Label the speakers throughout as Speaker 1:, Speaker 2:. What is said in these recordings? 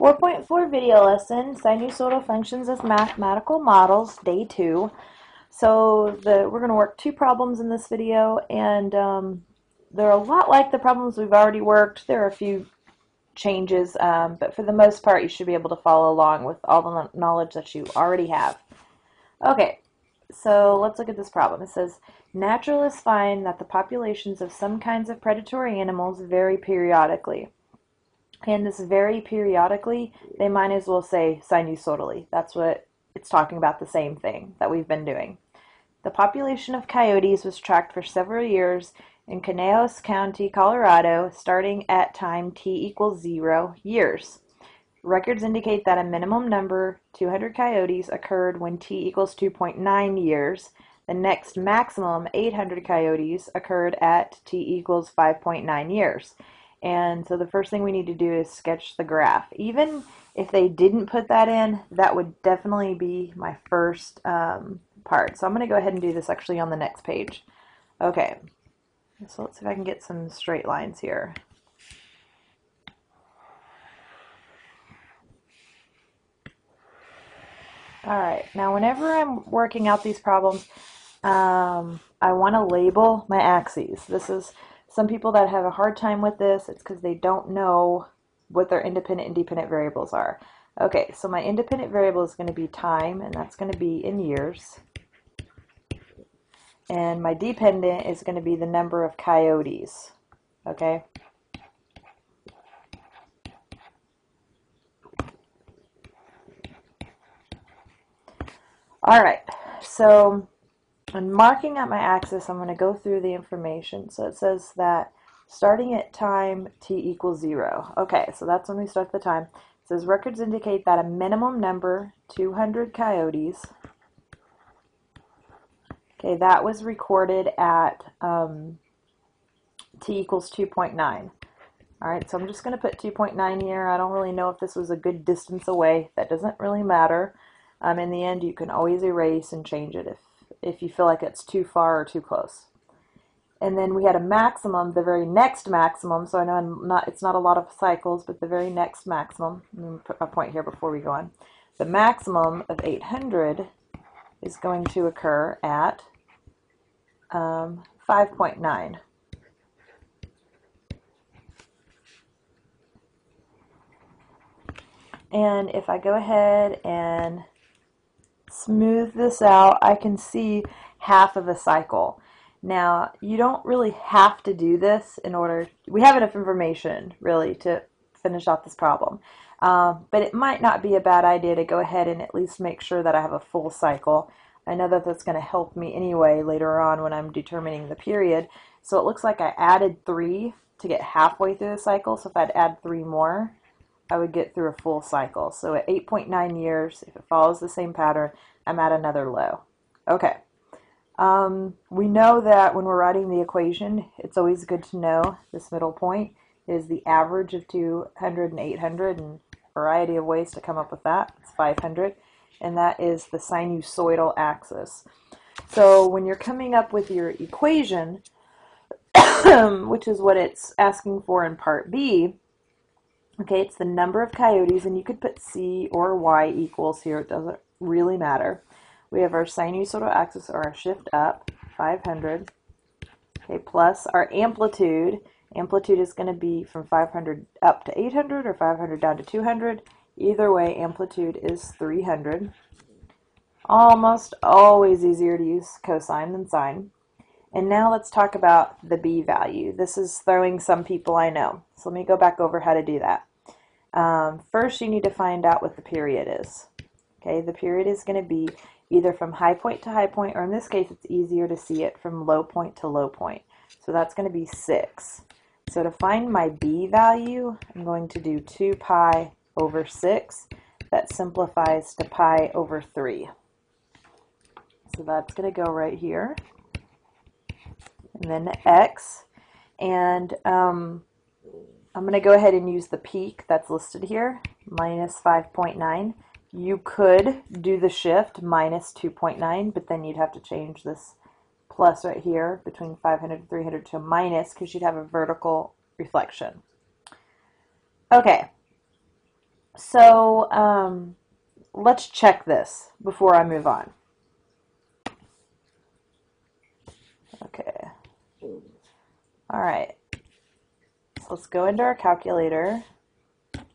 Speaker 1: 4.4 video lesson, sinusoidal functions as mathematical models, day 2. So we're going to work 2 problems in this video, and they're a lot like the problems we've already worked. There are a few changes, but for the most part you should be able to follow along with all the knowledge that you already have. Okay, so let's look at this problem. It says, naturalists find that the populations of some kinds of predatory animals vary periodically. And this very periodically, they might as well say sinusoidally. That's what it's talking about, the same thing that we've been doing. The population of coyotes was tracked for several years in Conejos County, Colorado, starting at time t equals 0 years. Records indicate that a minimum number, 200 coyotes, occurred when t equals 2.9 years. The next maximum, 800 coyotes, occurred at t equals 5.9 years. And so the first thing we need to do is sketch the graph. Even if they didn't put that in, that would definitely be my first part. So I'm going to go ahead and do this actually on the next page. Okay, so let's see if I can get some straight lines here. Alright, now whenever I'm working out these problems, I want to label my axes. Some people that have a hard time with this, it's because they don't know what their independent and dependent variables are. Okay, so my independent variable is going to be time, and that's going to be in years. And my dependent is going to be the number of coyotes. Okay? Alright, so when marking out my axis, I'm going to go through the information. So it says that starting at time t equals 0. Okay, so that's when we start the time. It says records indicate that a minimum number, 200 coyotes, okay, that was recorded at t equals 2.9. Alright, so I'm just going to put 2.9 here. I don't really know if this was a good distance away. That doesn't really matter. In the end, you can always erase and change it if you feel like it's too far or too close. And then we had a maximum, the very next maximum, so I know it's not a lot of cycles, but the very next maximum, I'm going to put a point here before we go on. The maximum of 800 is going to occur at 5.9. And if I go ahead and smooth this out, I can see half of a cycle. Now, you don't really have to do this we have enough information really to finish out this problem. But it might not be a bad idea to go ahead and at least make sure that I have a full cycle. I know that that's going to help me anyway later on when I'm determining the period. So it looks like I added 3 to get halfway through the cycle. So if I'd add 3 more, I would get through a full cycle. So at 8.9 years, if it follows the same pattern, I'm at another low. Okay. We know that when we're writing the equation, it's always good to know this middle point is the average of 200 and 800, and a variety of ways to come up with that. It's 500, and that is the sinusoidal axis. So when you're coming up with your equation, which is what it's asking for in part B, okay, it's the number of coyotes, and you could put C or Y equals here. It doesn't really matter. We have our sinusoidal axis, or our shift up, 500, okay, plus our amplitude. Amplitude is going to be from 500 up to 800 or 500 down to 200. Either way, amplitude is 300. Almost always easier to use cosine than sine. And now let's talk about the B value. This is throwing some people I know. So let me go back over how to do that. First, you need to find out what the period is. Okay, the period is going to be either from high point to high point, or in this case, it's easier to see it from low point to low point. So that's going to be 6. So to find my B value, I'm going to do 2 pi over 6. That simplifies to pi over 3. So that's going to go right here. And then x, and I'm going to go ahead and use the peak that's listed here, minus 5.9. You could do the shift minus 2.9, but then you'd have to change this plus right here between 500 and 300 to a minus because you'd have a vertical reflection. Okay, So let's check this before I move on. Okay. All right. So let's go into our calculator. Let's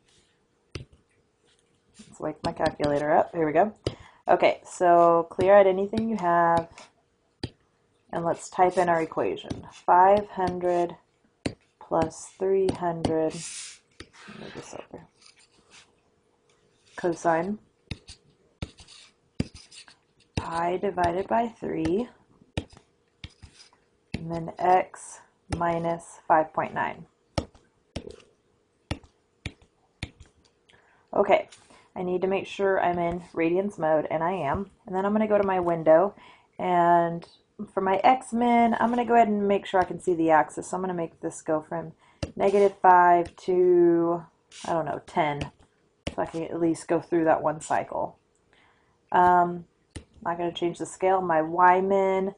Speaker 1: wake my calculator up. Here we go. Okay, so clear out anything you have, and let's type in our equation. 500 plus 300, move this over, cosine pi divided by 3, and then x minus 5.9. Okay, I need to make sure I'm in radians mode, and I am. And then I'm going to go to my window, and for my x-min, I'm going to go ahead and make sure I can see the axis. So I'm going to make this go from -5 to, I don't know, 10. So I can at least go through that one cycle. I'm not going to change the scale. My y-min,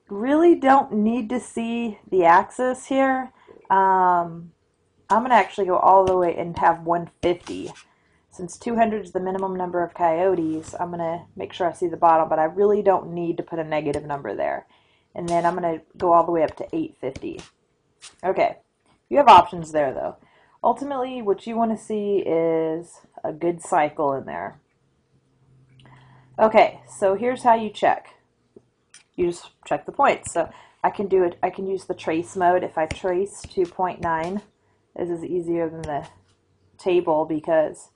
Speaker 1: really don't need to see the axis here. I'm going to actually go all the way and have 150. Since 200 is the minimum number of coyotes, I'm going to make sure I see the bottom, but I really don't need to put a negative number there. And then I'm going to go all the way up to 850. Okay, you have options there though. Ultimately, what you want to see is a good cycle in there. Okay, so here's how you check. You just check the points. So I can do it. I can use the trace mode. If I trace to 0.9, this is easier than the table because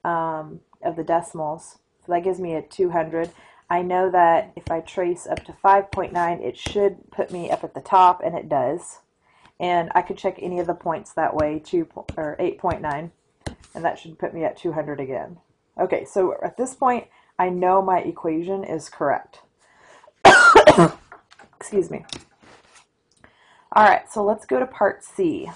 Speaker 1: of the decimals. So that gives me a 200. I know that if I trace up to 5.9, it should put me up at the top, and it does. And I could check any of the points that way, 8.9, and that should put me at 200 again. Okay, so at this point, I know my equation is correct. Excuse me. All right, so let's go to part C.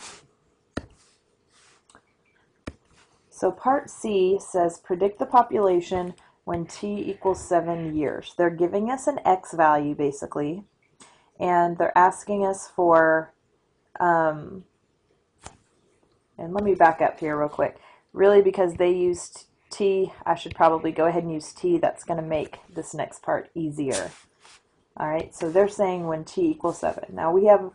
Speaker 1: So part C says predict the population when t equals 7 years. They're giving us an x value basically, and they're asking us for, and let me back up here real quick. Really, because they used t, I should probably go ahead and use t. That's going to make this next part easier. All right, so they're saying when t equals 7. Now we have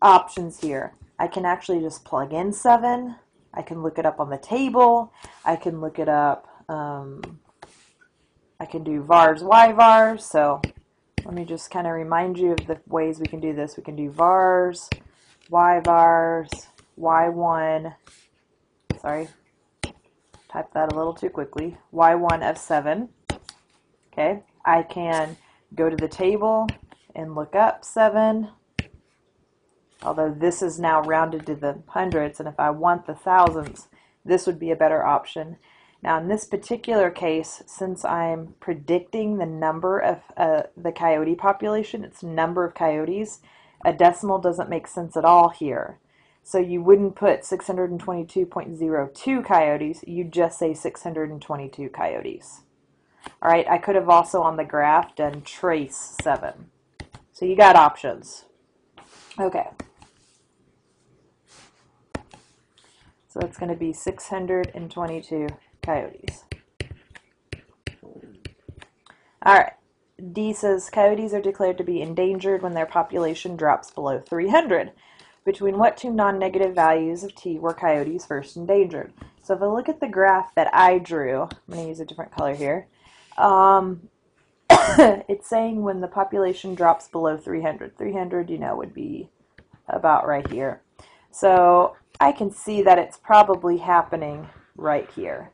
Speaker 1: options here. I can actually just plug in 7. I can look it up on the table. I can look it up. I can do vars, y-vars. So let me just kind of remind you of the ways we can do this. We can do vars, y-vars, y1. Sorry, typed that a little too quickly. y1 of 7. Okay, I can go to the table and look up 7. Although this is now rounded to the hundreds, and if I want the thousands, this would be a better option. Now in this particular case, since I'm predicting the number of the coyote population, it's number of coyotes, a decimal doesn't make sense at all here. So you wouldn't put 622.02 coyotes, you'd just say 622 coyotes. All right, I could have also on the graph done trace 7. So you got options. Okay. So it's going to be 622 coyotes. All right. D says coyotes are declared to be endangered when their population drops below 300. Between what two non-negative values of t were coyotes first endangered? So if I look at the graph that I drew, I'm going to use a different color here. It's saying when the population drops below 300. 300, you know, would be about right here. So I can see that it's probably happening right here.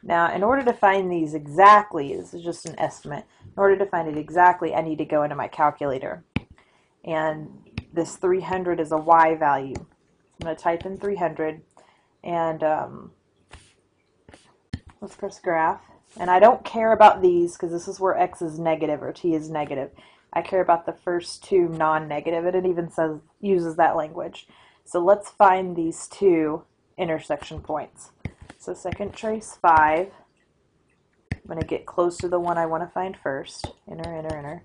Speaker 1: Now, in order to find these exactly, this is just an estimate, in order to find it exactly, I need to go into my calculator. And this 300 is a y value. So I'm going to type in 300, and let's press graph. And I don't care about these because this is where x is negative or t is negative. I care about the first two non-negative, and it even says uses that language. So let's find these two intersection points. So second trace 5. I'm going to get close to the one I want to find first. Enter, enter, enter.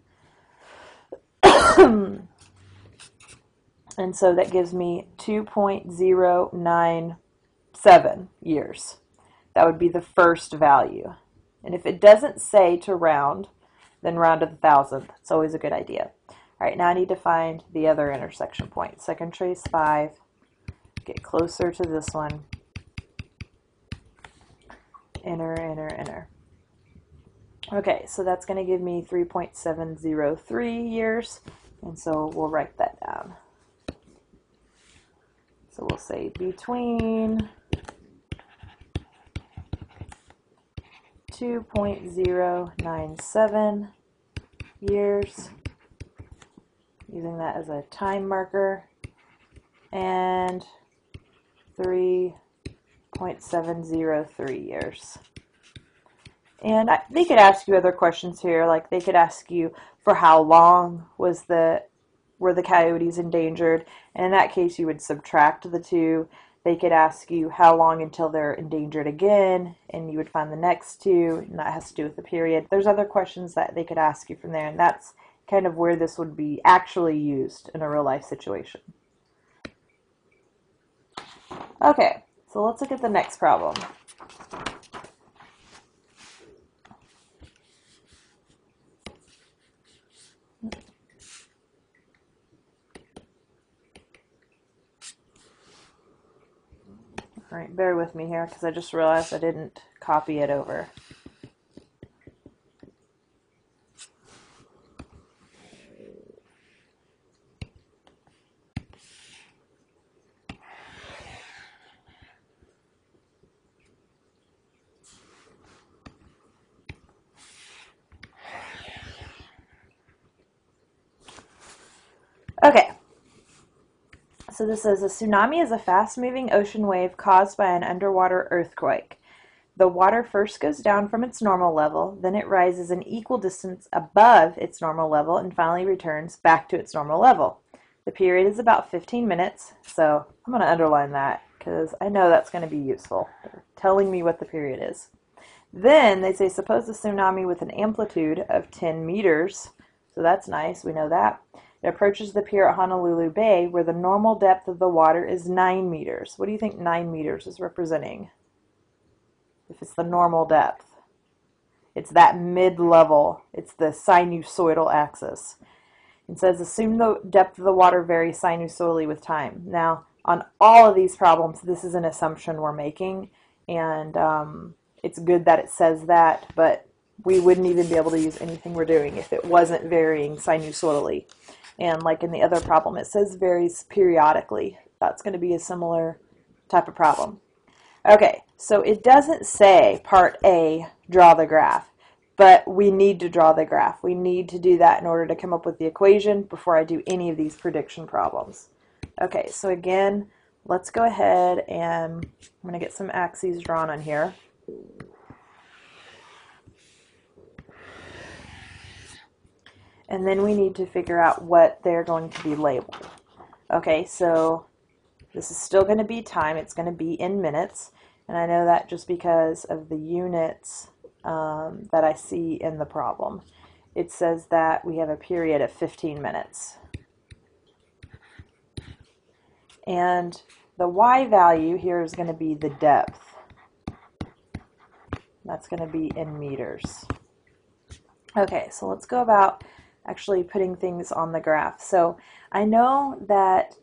Speaker 1: And so that gives me 2.097 years. That would be the first value. And if it doesn't say to round, then round to the thousandth. It's always a good idea. All right, now I need to find the other intersection point. So I can trace 5, get closer to this one, enter, enter, enter. Okay, so that's going to give me 3.703 years, and so we'll write that down. So we'll say between 2.097 years, using that as a time marker, and 3.703 years. And they could ask you other questions here, like they could ask you for how long were the coyotes endangered, and in that case you would subtract the 2. They could ask you how long until they're endangered again, and you would find the next 2, and that has to do with the period. There's other questions that they could ask you from there, and that's kind of where this would be actually used in a real life situation. Okay, so let's look at the next problem. All right, bear with me here because I just realized I didn't copy it over. Okay, so this says a tsunami is a fast-moving ocean wave caused by an underwater earthquake. The water first goes down from its normal level, then it rises an equal distance above its normal level and finally returns back to its normal level. The period is about 15 minutes, so I'm going to underline that because I know that's going to be useful. They're telling me what the period is. Then they say suppose a tsunami with an amplitude of 10 meters, so that's nice, we know that. It approaches the pier at Honolulu Bay where the normal depth of the water is 9 meters. What do you think 9 meters is representing? If it's the normal depth. It's that mid-level. It's the sinusoidal axis. It says assume the depth of the water varies sinusoidally with time. Now, on all of these problems, this is an assumption we're making, and it's good that it says that, but we wouldn't even be able to use anything we're doing if it wasn't varying sinusoidally. And like in the other problem, it says varies periodically. That's going to be a similar type of problem. Okay, so it doesn't say part A, draw the graph, but we need to draw the graph. We need to do that in order to come up with the equation before I do any of these prediction problems. Okay, so again, let's go ahead and I'm going to get some axes drawn on here. And then we need to figure out what they're going to be labeled. Okay, so this is still going to be time. It's going to be in minutes. And I know that just because of the units that I see in the problem. It says that we have a period of 15 minutes. And the y value here is going to be the depth. That's going to be in meters. Okay, so let's go about actually putting things on the graph. So I know that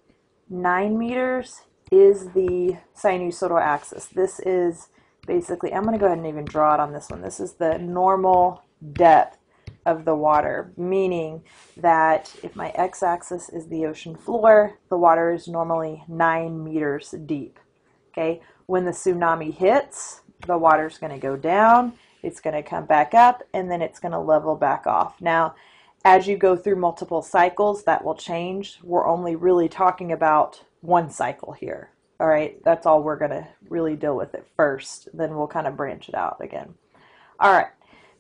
Speaker 1: 9 meters is the sinusoidal axis. This is basically, I'm going to go ahead and even draw it on this one. This is the normal depth of the water, meaning that if my x-axis is the ocean floor, the water is normally 9 meters deep. Okay, when the tsunami hits, the water's going to go down, it's going to come back up, and then it's going to level back off. Now, as you go through multiple cycles, that will change. We're only really talking about one cycle here. All right, that's all we're going to really deal with at first. Then we'll kind of branch it out again. All right,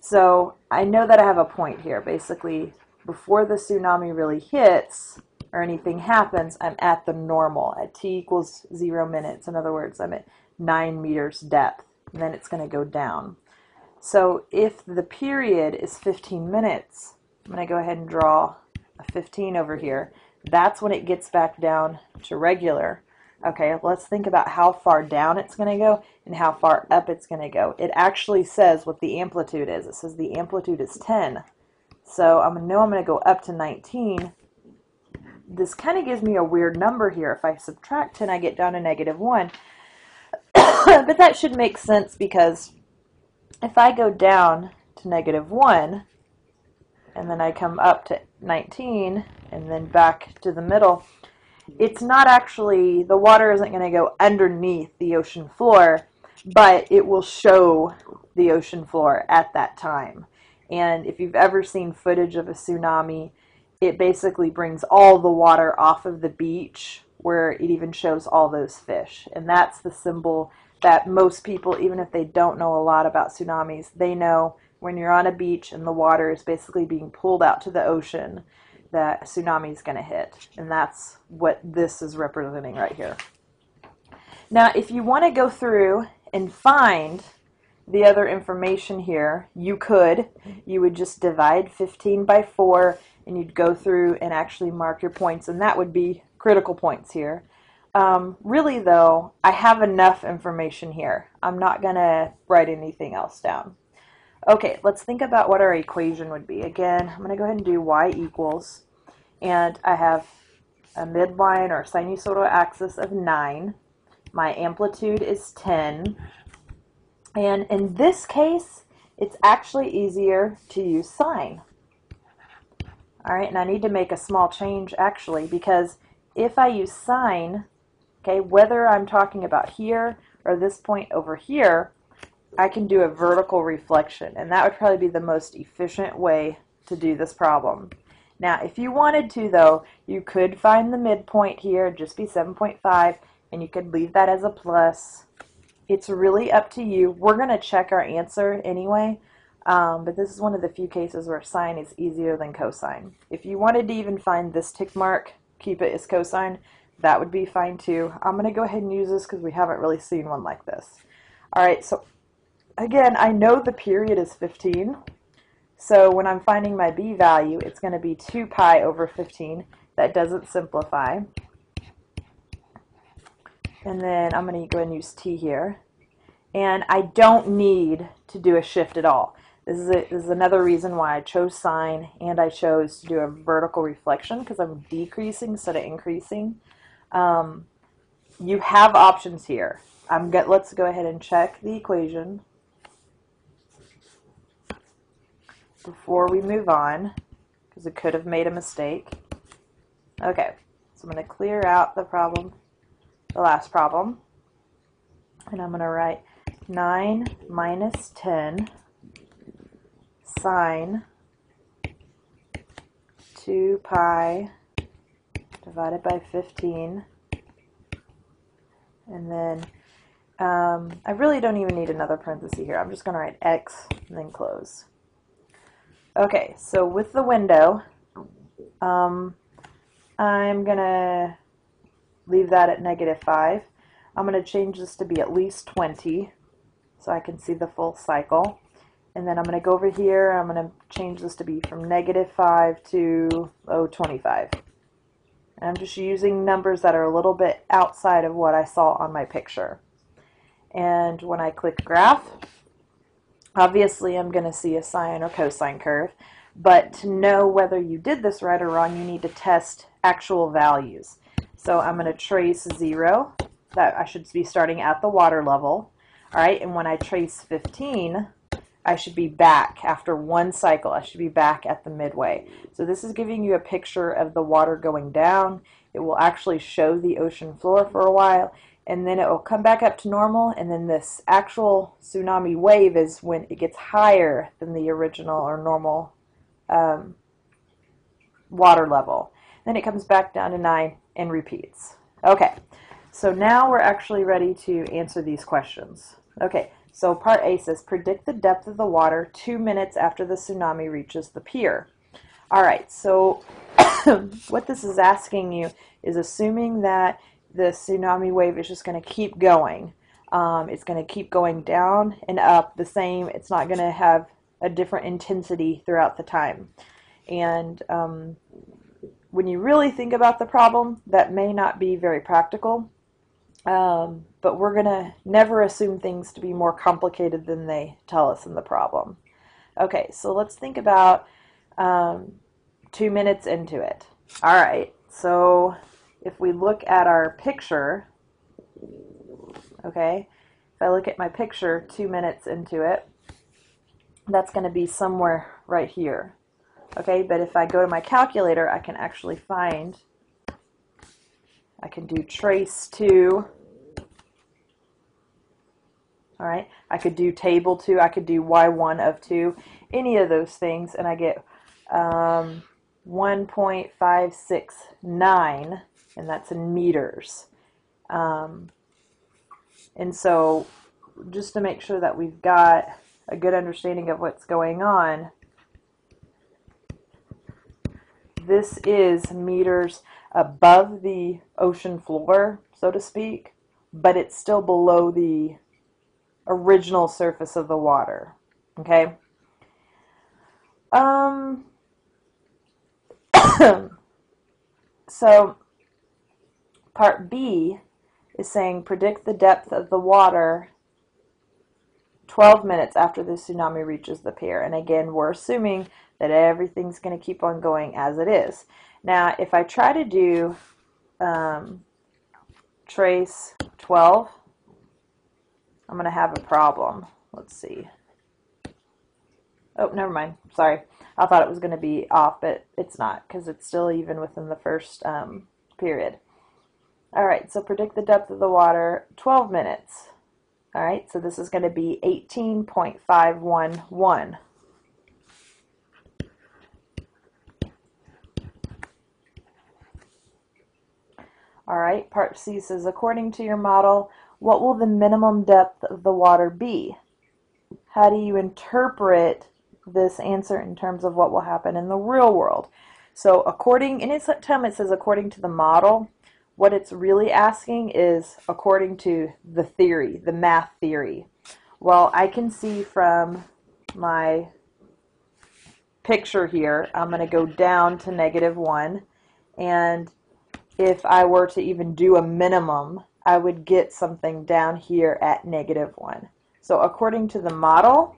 Speaker 1: so I know that I have a point here. Basically, before the tsunami really hits or anything happens, I'm at the normal, at t equals 0 minutes. In other words, I'm at 9 meters depth, and then it's going to go down. So if the period is 15 minutes, I'm going to go ahead and draw a 15 over here. That's when it gets back down to regular. Okay, let's think about how far down it's going to go and how far up it's going to go. It actually says what the amplitude is. It says the amplitude is 10. So I'm going to go up to 19. This kind of gives me a weird number here. If I subtract 10, I get down to -1. But that should make sense because if I go down to -1 and then I come up to 19 and then back to the middle, it's not actually, the water isn't going to go underneath the ocean floor, but it will show the ocean floor at that time. And if you've ever seen footage of a tsunami, it basically brings all the water off of the beach, where it even shows all those fish. And that's the symbol that most people, even if they don't know a lot about tsunamis, they know when you're on a beach and the water is basically being pulled out to the ocean, that a tsunami is going to hit. And that's what this is representing right here. Now, if you want to go through and find the other information here, you could. You would just divide 15 by 4, and you'd go through and actually mark your points, and that would be critical points here. Really, though, I have enough information here. I'm not going to write anything else down. Okay, let's think about what our equation would be. Again, I'm going to go ahead and do y equals, and I have a midline or sinusoidal axis of 9. My amplitude is 10. And in this case, it's actually easier to use sine. All right, and I need to make a small change actually, because if I use sine, okay, whether I'm talking about here or this point over here, I can do a vertical reflection, and that would probably be the most efficient way to do this problem. Now, if you wanted to, though, you could find the midpoint here, just be 7.5, and you could leave that as a plus. It's really up to you. We're going to check our answer anyway, but this is one of the few cases where sine is easier than cosine. If you wanted to even find this tick mark, keep it as cosine, that would be fine too. I'm going to go ahead and use this because we haven't really seen one like this. All right, so again, I know the period is 15, so when I'm finding my b value, it's going to be 2 pi over 15. That doesn't simplify. And then I'm going to go ahead and use t here. And I don't need to do a shift at all. This is another reason why I chose sine, and I chose to do a vertical reflection, because I'm decreasing instead of increasing. You have options here. Let's go ahead and check the equation before we move on, because it could have made a mistake. Okay, so I'm going to clear out the problem, the last problem, and I'm going to write 9 minus 10 sine 2 pi divided by 15, and then I really don't even need another parenthesis here. I'm just going to write x and then close. Okay, so with the window, I'm going to leave that at -5. I'm going to change this to be at least 20 so I can see the full cycle. And then I'm going to go over here, I'm going to change this to be from -5 to 25. And I'm just using numbers that are a little bit outside of what I saw on my picture. And when I click graph, obviously I'm going to see a sine or cosine curve, but to know whether you did this right or wrong, you need to test actual values. So I'm going to trace 0, that I should be starting at the water level. All right, and when I trace 15, I should be back after one cycle. I should be back at the midway. So this is giving you a picture of the water going down. It will actually show the ocean floor for a while, and then it will come back up to normal, and then this actual tsunami wave is when it gets higher than the original or normal water level. Then it comes back down to 9 and repeats. Okay, so now we're actually ready to answer these questions. Okay, so part A says, predict the depth of the water 2 minutes after the tsunami reaches the pier. All right, so what this is asking you is assuming that the tsunami wave is just going to keep going. It's going to keep going down and up the same. It's not going to have a different intensity throughout the time. And when you really think about the problem, that may not be very practical. But we're going to never assume things to be more complicated than they tell us in the problem. Okay, so let's think about 2 minutes into it. All right, so if we look at our picture, okay, if I look at my picture 2 minutes into it, that's going to be somewhere right here. Okay, but if I go to my calculator, I can actually find, I can do trace 2. All right, I could do table 2, I could do y1 of 2, any of those things, and I get 1.569, and that's in meters. And so just to make sure that we've got a good understanding of what's going on, this is meters above the ocean floor, so to speak, but it's still below the original surface of the water. Okay. So part B is saying predict the depth of the water 12 minutes after the tsunami reaches the pier. And again, we're assuming that everything's going to keep on going as it is. Now, if I try to do trace 12, I'm going to have a problem. Let's see. Oh, never mind. Sorry. I thought it was going to be off, but it's not because it's still even within the first period. All right, so predict the depth of the water, 12 minutes. All right, so this is going to be 18.511. All right, part C says, according to your model, what will the minimum depth of the water be? How do you interpret this answer in terms of what will happen in the real world? So according, in its time it says according to the model, what it's really asking is according to the theory, the math theory. Well, I can see from my picture here, I'm going to go down to -1, and if I were to even do a minimum, I would get something down here at -1. So according to the model,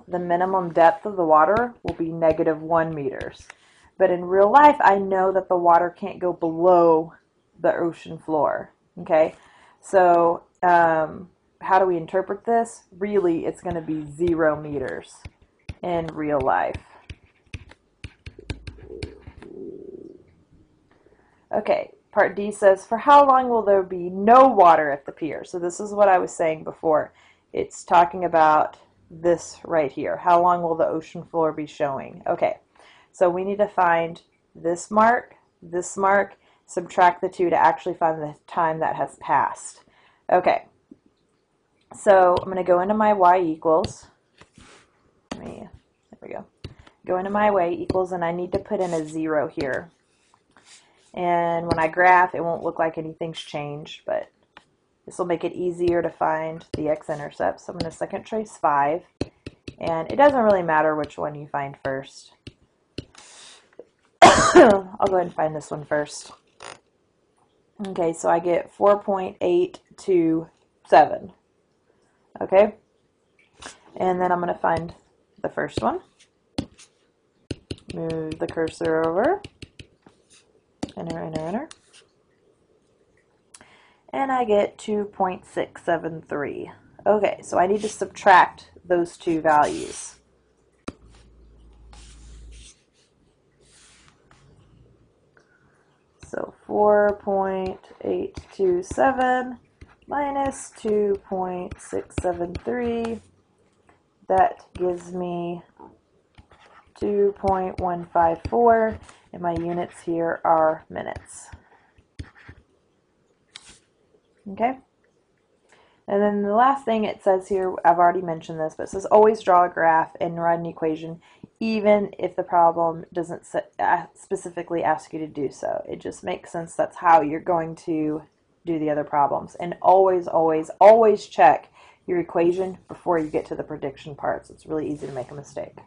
Speaker 1: the minimum depth of the water will be -1 meters. But in real life, I know that the water can't go below the ocean floor. Okay, so how do we interpret this? Really, it's going to be 0 meters in real life. Okay, part D says, for how long will there be no water at the pier? So this is what I was saying before. It's talking about this right here. How long will the ocean floor be showing? Okay, so we need to find this mark, subtract the 2 to actually find the time that has passed. Okay, so I'm going to go into my y equals. There we go. Go into my y equals, and I need to put in a 0 here. And when I graph, it won't look like anything's changed, but this will make it easier to find the x-intercept. So I'm going to second trace 5, and it doesn't really matter which one you find first. I'll go ahead and find this one first. Okay, so I get 4.827. Okay, and then I'm going to find the first one. Move the cursor over. Enter, enter, enter. And I get 2.673. Okay, so I need to subtract those two values. So 4.827 minus 2.673, that gives me 2.154, and my units here are minutes. Okay? And then the last thing it says here, I've already mentioned this, but it says always draw a graph and write an equation, even if the problem doesn't specifically ask you to do so. It just makes sense. That's how you're going to do the other problems. And always, always, always check your equation before you get to the prediction parts. It's really easy to make a mistake.